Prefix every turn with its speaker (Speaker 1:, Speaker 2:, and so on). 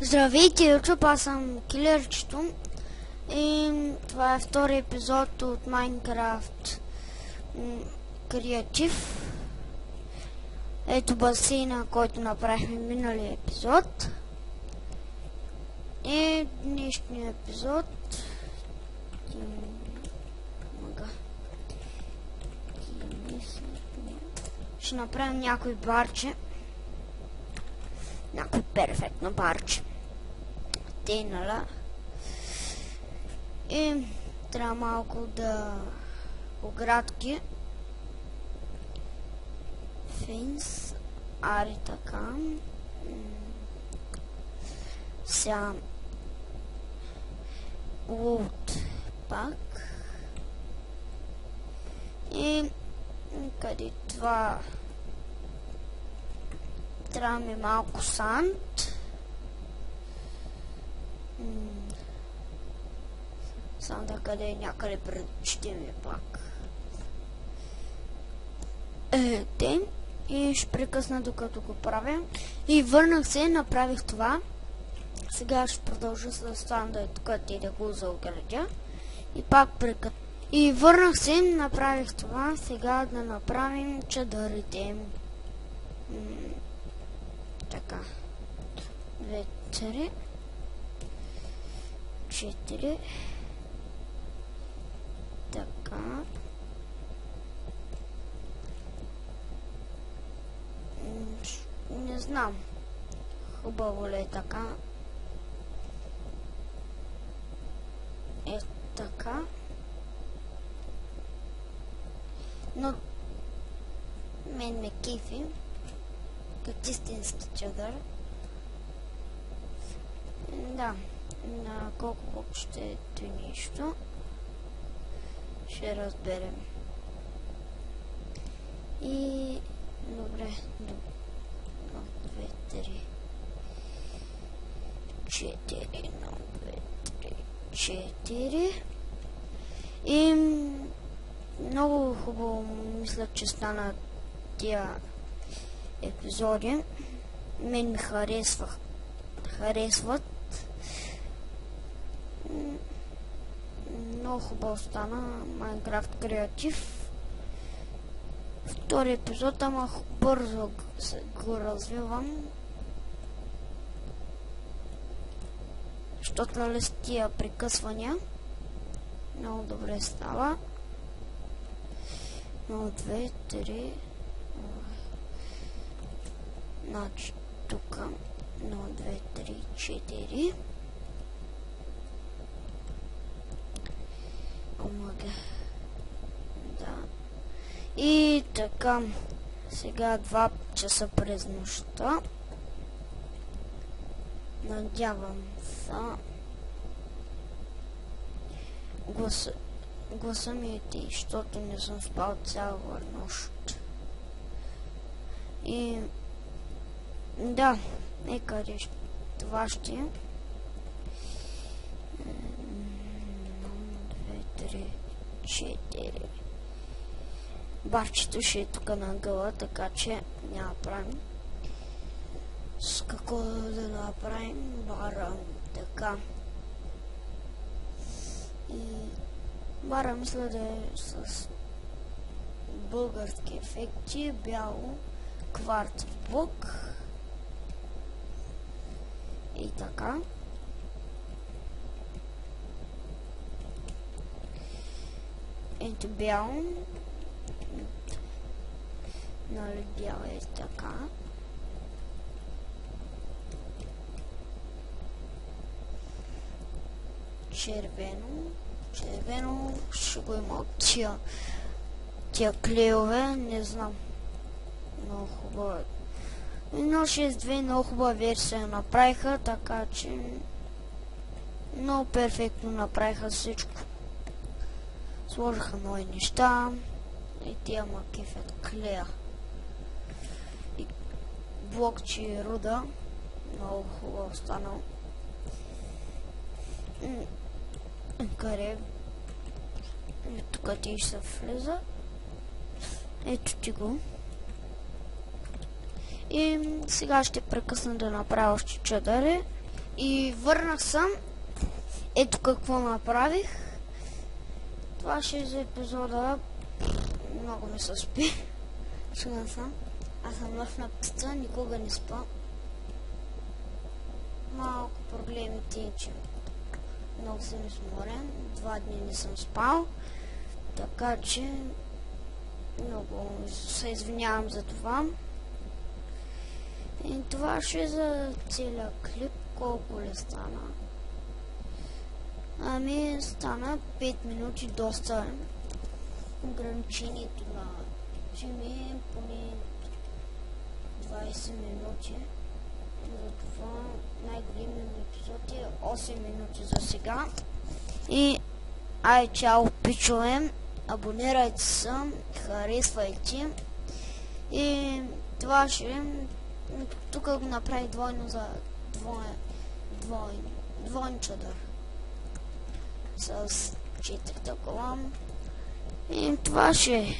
Speaker 1: Здравейте, YouTube, аз съм Килерчето и това е втори епизод от Minecraft Creative. Ето басейна, който направихме миналия епизод. И днешния епизод ще направим някой барче. Някой перфектно барче. Тейнала. И трябва малко да оградки. Финс. Ари така. Сега. Лут пак. И къде това трябва ми малко санд. Санда къде е, някъде ще ми пак. И ще прекъсна докато го правя. И върнах се, направих това. Сега ще продължа с санда и тук и да го заоградя. И пак прекъсна. И върнах се, направих това. Сега да направим чадърите. Така. 2, 3, 4. Така. Не знам. Хубаво ли е така? Е така. Но мен ме кефи като истински чадър. Да, на колко бок ще е това нещо, ще разберем. И добре, 2, 3, 4, 1, 2, 3, 4. И много хубаво мисля, че стана тия епизоди. Мен ми харесват. Много хубаво стана Minecraft Creative. Втори епизод, ама бързо го развивам. Защото нали с тия прекъсвания много добре става. 1, 2, 3. Значи тук 1, 2, 3, 4. Омага. Да. И така. Сега 2 часа през нощта. Надявам се. Гласа ми е ти, защото не съм спал цяла нощ. И да, къде това ще е. 1, 2, 3, 4. Барчето ще е тук на гъла, така че няма правим. С какво да направим бара, така. И бара мисля да е с български ефекти, бяло, кварц блок и така. Ето бяло, нали бяло е така. Червено ще го има от тия клеове, не знам. Много хубава. 1.6.2 много хубава версия направиха, така че много перфектно направиха всичко. Сложиха нови неща и тия макефят клея. И блокче и руда. Много хубаво станало. Къде? Тук ти ще се влиза. Ето ти го. И сега ще прекъсна да направя още чадъри И върнах съм. Ето какво направих. Това ще е за епизода. Много ми се спи. Шуган съм. Аз съм нощна птица, никога не спа. Малко проблемите е, че много съм изморен. 2 дни не съм спал. Така че много се извинявам за това. И това ще е за целия клип. Колко ли стана? Ами стана 5 минути, доста ограничението на ми е поне 20 минути. Затова най-големият епизод е 8 минути за сега. И ай, чао, пичове! Абонирайте се, харесвайте. И това ще тук го направи двойно за двойен чадър с 4 такова. И това ще